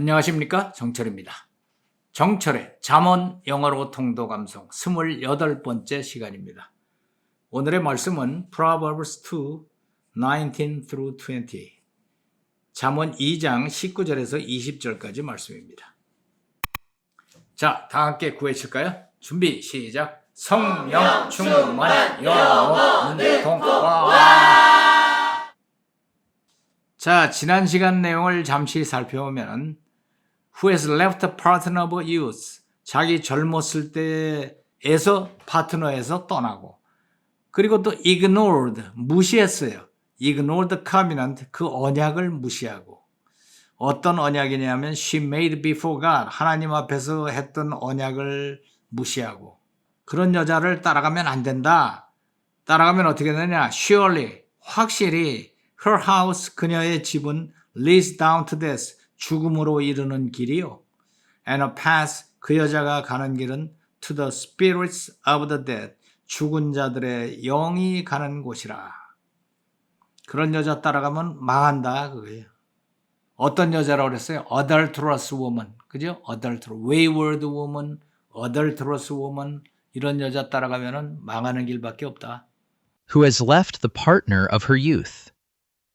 안녕하십니까, 정철입니다. 정철의 잠언 영어로 통도 감성 28번째 시간입니다. 오늘의 말씀은 Proverbs 2, 19 through 20 잠언 2장 19절에서 20절까지 말씀입니다. 자, 다 함께 구해칠까요? 준비 시작. 성령 충만한 영어 문통과. 자, 지난 시간 내용을 잠시 살펴보면 Who has left a partner of youth? 자기 젊었을 때에서 파트너에서 떠나고, 그리고 또 ignored, 무시했어요. ignored the covenant, 그 언약을 무시하고. 어떤 언약이냐면 she made before God, 하나님 앞에서 했던 언약을 무시하고. 그런 여자를 따라가면 안 된다. 따라가면 어떻게 되냐? surely, 확실히 her house, 그녀의 집은 leads down to death, 죽음으로 이르는 길이요. And a path, 그 여자가 가는 길은 to the spirits of the dead, 죽은 자들의 영이 가는 곳이라. 그런 여자 따라가면 망한다, 그거예요. 어떤 여자라고 그랬어요? adulterous woman, 그죠? wayward woman, adulterous woman, 이런 여자 따라가면 망하는 길밖에 없다. Who has left the partner of her youth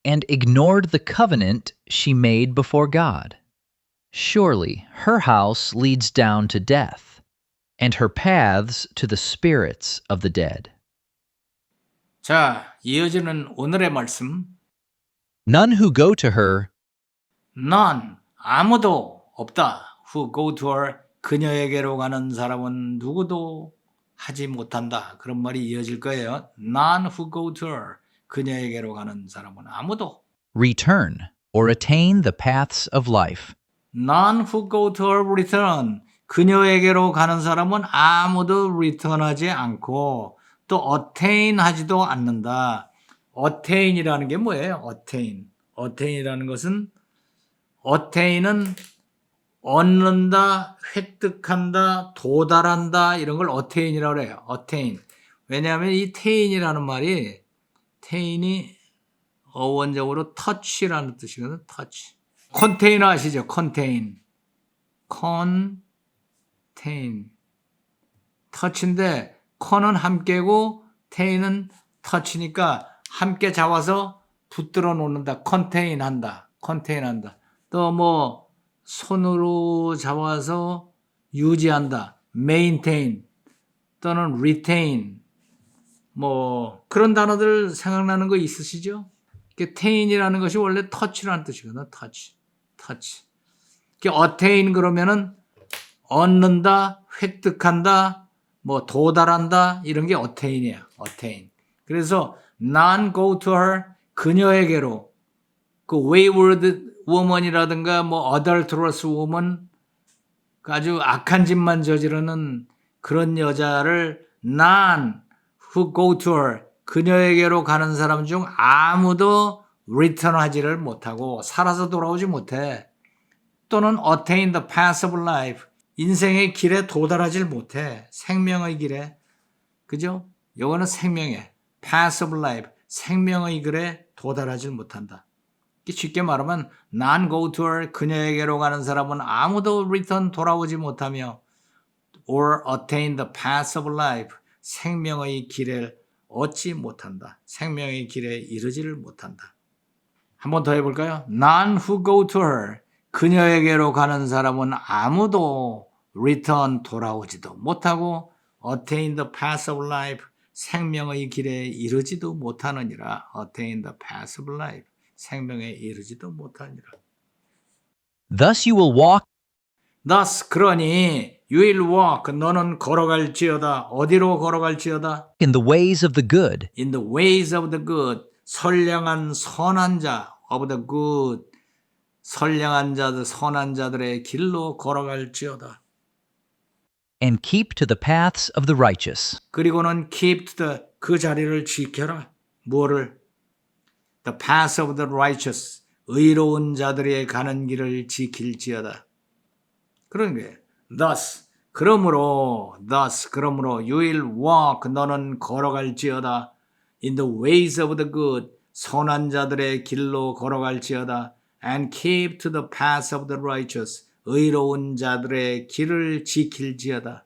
and ignored the covenant she made before God. Surely her house leads down to death, and her paths to the spirits of the dead. 자, 이어지는 오늘의 말씀. None who go to her, None, 아무도 없다. Who go to her, 그녀에게로 가는 사람은 누구도 하지 못한다. 그런 말이 이어질 거예요. None who go to her, 그녀에게로 가는 사람은 아무도. return or attain the paths of life. None who go to her return, 그녀에게로 가는 사람은 아무도 return하지 않고 또 attain 하지도 않는다. attain이라는 게 뭐예요? attain이라는 것은 attain은 얻는다, 획득한다, 도달한다, 이런 걸 attain이라고 해요. attain. 왜냐하면 이 tain이라는 말이, tain이 어원적으로 touch라는 뜻이거든요. touch. 컨테이너 아시죠? contain. touch인데 con은 함께고 tain은 touch니까 함께 잡아서 붙들어 놓는다. contain 한다. 또 뭐 손으로 잡아서 유지한다. maintain 또는 retain, 뭐 그런 단어들 생각나는 거 있으시죠? tain이라는 것이 원래 touch라는 뜻이거든요. touch. attain 그러면은 얻는다, 획득한다, 뭐 도달한다, 이런 게 attain이에요. attain. 그래서 none go to her, 그녀에게로, 그 wayward woman이라든가 뭐 adulterous woman, 아주 악한 짓만 저지르는 그런 여자를 none who go to her, 그녀에게로 가는 사람 중 아무도 return하지를 못하고 살아서 돌아오지 못해. 또는 attain the path of life, 인생의 길에 도달하지 못해. 생명의 길에. 그죠? 요거는 생명의 path of life, 생명의 길에 도달하지 못한다. 쉽게 말하면 none go to her, 그녀에게로 가는 사람은 아무도 return 돌아오지 못하며 or attain the path of life, 생명의 길을 얻지 못한다. 생명의 길에 이르지를 못한다. 한 번 더 해볼까요? None who go to her, 그녀에게로 가는 사람은 아무도 return 돌아오지도 못하고 attain the path of life, 생명의 길에 이르지도 못하느니라. attain the path of life, 생명에 이르지도 못하니라. Thus you will walk Thus, 그러니 you will walk, 너는 걸어갈지어다. 어디로 걸어갈지어다? in the ways of the good, In the ways of the good, 선량한 선한 자, of the good, 선량한 자들, 선한 자들의 길로 걸어갈지어다. and keep to the paths of the righteous. 그리고는 keep to the, 그 자리를 지켜라. 뭐를? The path of the righteous, 의로운 자들의 가는 길을 지킬지어다. 그런 거예요. Thus, 그러므로 you will walk, 너는 걸어갈지어다. In the ways of the good, 선한 자들의 길로 걸어갈지어다. and keep to the path of the righteous. 의로운 자들의 길을 지킬지어다.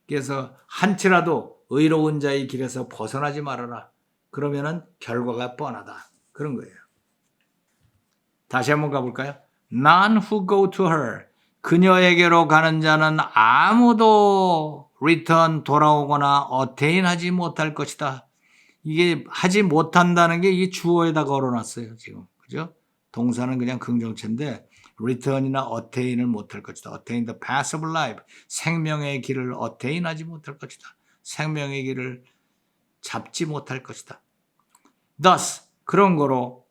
그래서 한치라도 의로운 자의 길에서 벗어나지 말아라. 그러면은 결과가 뻔하다. 그런 거예요. 다시 한번 가볼까요? None who go to her. 그녀에게로 가는 자는 아무도 return 돌아오거나 attain하지 못할 것이다. 이게 하지 못한다는 게 이 주어에다 걸어놨어요. 지금. 그죠? 동사는 그냥 긍정체인데 return이나 attain을 못할 것이다. attain the path of life. 생명의 길을 attain하지 못할 것이다. 생명의 길을 잡지 못할 것이다. Thus, 그런 거로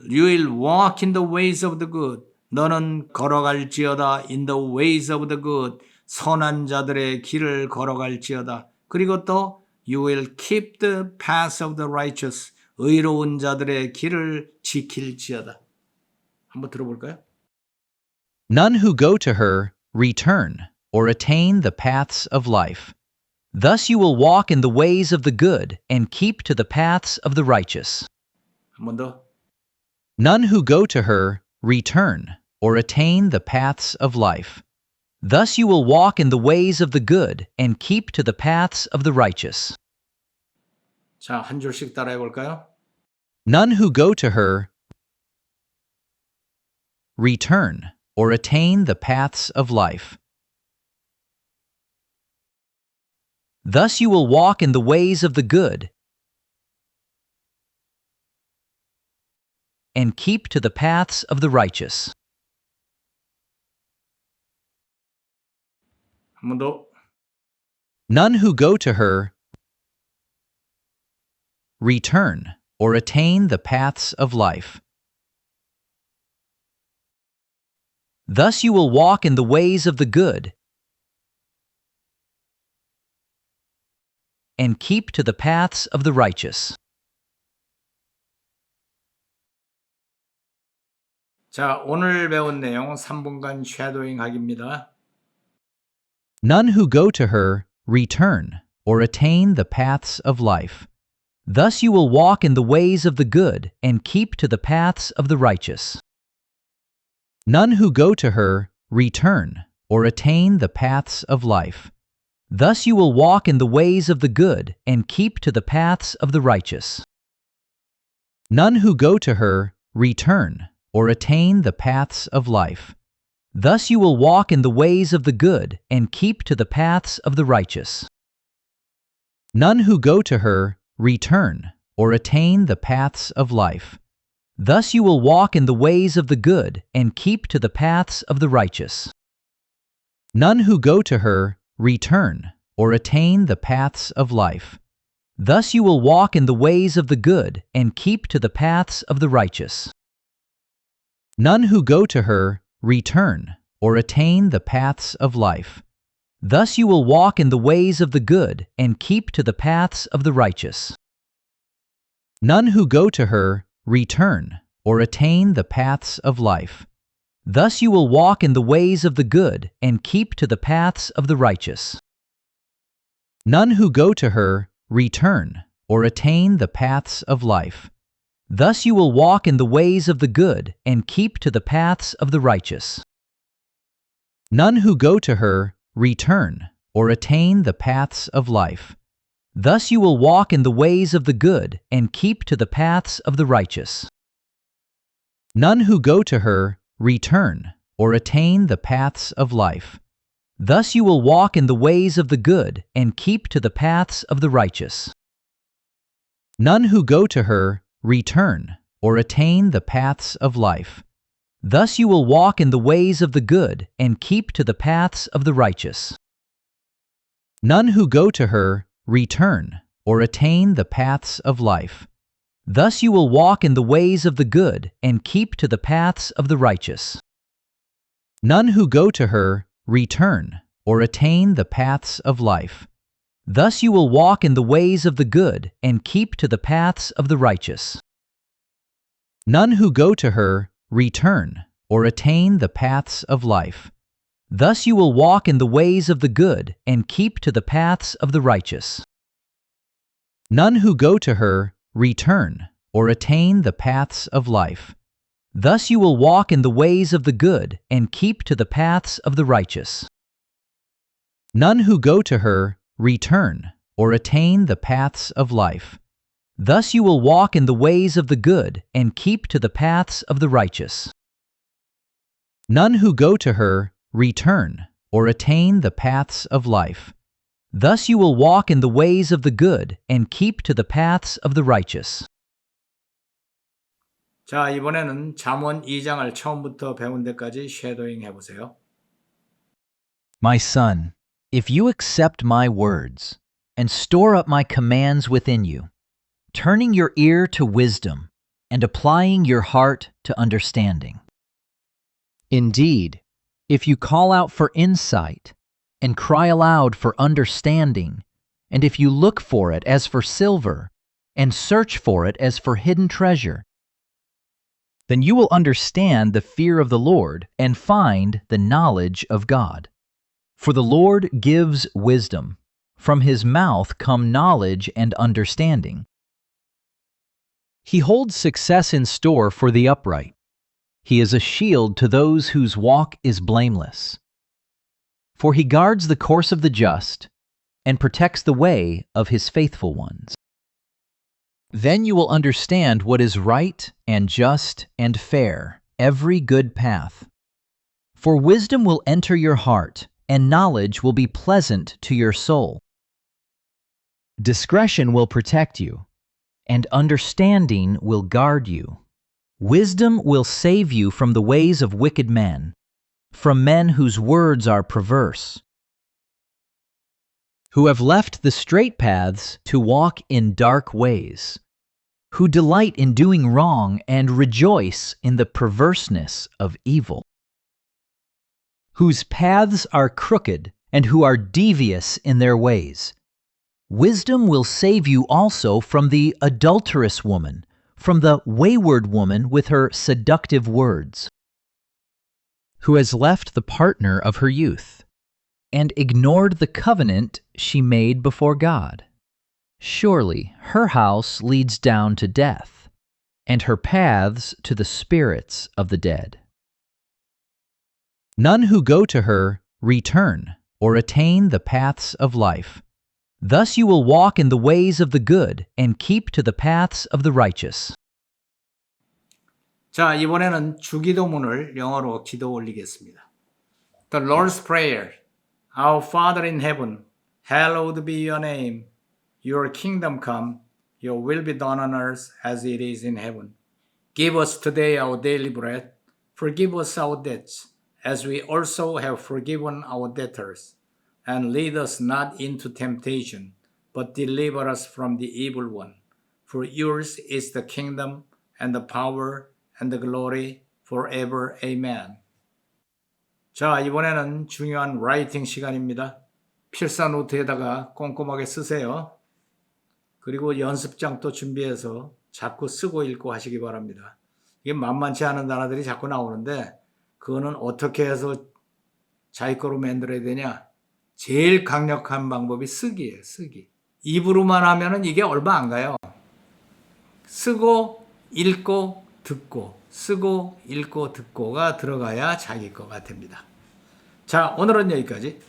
you will walk in the ways of the good. 너는 걸어갈지어다 in the ways of the good. 선한 자들의 길을 걸어갈지어다. 그리고 또 you will keep the path of the righteous. 의로운 자들의 길을 지킬지어다. 한번 들어볼까요? None who go to her return or attain the paths of life. Thus you will walk in the ways of the good and keep to the paths of the righteous. 한 번 더. None who go to her return or attain the paths of life. Thus you will walk in the ways of the good and keep to the paths of the righteous. 자, 한 줄씩 따라해 볼까요? None who go to her return or attain the paths of life. Thus you will walk in the ways of the good and keep to the paths of the righteous. 한 번 더. None who go to her return or attain the paths of life. Thus you will walk in the ways of the good and keep to the paths of the righteous. 자, 오늘 배운 내용 3분간 쉐도잉 하기입니다. None who go to her return or attain the paths of life. Thus you will walk in the ways of the good and keep to the paths of the righteous. None who go to her return or attain the paths of life. Thus you will walk in the ways of the good and keep to the paths of the righteous. None who go to her return or attain the paths of life. Thus you will walk in the ways of the good and keep to the paths of the righteous. None who go to her return or attain the paths of life. Thus you will walk in the ways of the good and keep to the paths of the righteous. None who go to her return or attain the paths of life. Thus you will walk in the ways of the good and keep to the paths of the righteous. None who go to her return or attain the paths of life. Thus you will walk in the ways of the good and keep to the paths of the righteous. None who go to her return or attain the paths of life. Thus you will walk in the ways of the good and keep to the paths of the righteous. None who go to her return or attain the paths of life. Thus you will walk in the ways of the good and keep to the paths of the righteous. None who go to her return or attain the paths of life. Thus you will walk in the ways of the good and keep to the paths of the righteous. None who go to her return or attain the paths of life. Thus you will walk in the ways of the good and keep to the paths of the righteous. None who go to her return or attain the paths of life. Thus you will walk in the ways of the good and keep to the paths of the righteous. None who go to her return or attain the paths of life. Thus you will walk in the ways of the good and keep to the paths of the righteous. None who go to her return or attain the paths of life. Thus you will walk in the ways of the good and keep to the paths of the righteous. None who go to her return or attain the paths of life. Thus you will walk in the ways of the good and keep to the paths of the righteous. None who go to her return or attain the paths of life. Thus you will walk in the ways of the good and keep to the paths of the righteous. None who go to her return or attain the paths of life. Thus you will walk in the ways of the good and keep to the paths of the righteous. None who go to her return or attain the paths of life. Thus you will walk in the ways of the good and keep to the paths of the righteous. 자, 이번에는 잠언 2장을 처음부터 배운 데까지 쉐도잉 해보세요. My son, if you accept my words and store up my commands within you, turning your ear to wisdom and applying your heart to understanding. Indeed, if you call out for insight and cry aloud for understanding, and if you look for it as for silver and search for it as for hidden treasure, then you will understand the fear of the Lord and find the knowledge of God. For the Lord gives wisdom. From his mouth come knowledge and understanding. He holds success in store for the upright. He is a shield to those whose walk is blameless. For he guards the course of the just and protects the way of his faithful ones. Then you will understand what is right and just and fair, every good path. For wisdom will enter your heart, and knowledge will be pleasant to your soul. Discretion will protect you, and understanding will guard you. Wisdom will save you from the ways of wicked men, from men whose words are perverse, who have left the straight paths to walk in dark ways, who delight in doing wrong and rejoice in the perverseness of evil, whose paths are crooked and who are devious in their ways. Wisdom will save you also from the adulterous woman, from the wayward woman with her seductive words, who has left the partner of her youth and ignored the covenant she made before God. Surely her house leads down to death, and her paths to the spirits of the dead. None who go to her return or attain the paths of life. Thus you will walk in the ways of the good and keep to the paths of the righteous. 자, 이번에는 주기도문을 영어로 기도 올리겠습니다. The Lord's Prayer. Our Father in heaven, hallowed be your name. Your kingdom come, your will be done on earth as it is in heaven. Give us today our daily bread. Forgive us our debts, as we also have forgiven our debtors. And lead us not into temptation, but deliver us from the evil one. For yours is the kingdom and the power and the glory forever. Amen. 자, 이번에는 중요한 라이팅 시간입니다. 필사 노트에다가 꼼꼼하게 쓰세요. 그리고 연습장도 준비해서 자꾸 쓰고 읽고 하시기 바랍니다. 이게 만만치 않은 단어들이 자꾸 나오는데 그거는 어떻게 해서 자기 거로 만들어야 되냐? 제일 강력한 방법이 쓰기예요. 쓰기. 입으로만 하면은 이게 얼마 안 가요. 쓰고 읽고 듣고 쓰고 읽고 듣고가 들어가야 자기 거가 됩니다. 자, 오늘은 여기까지.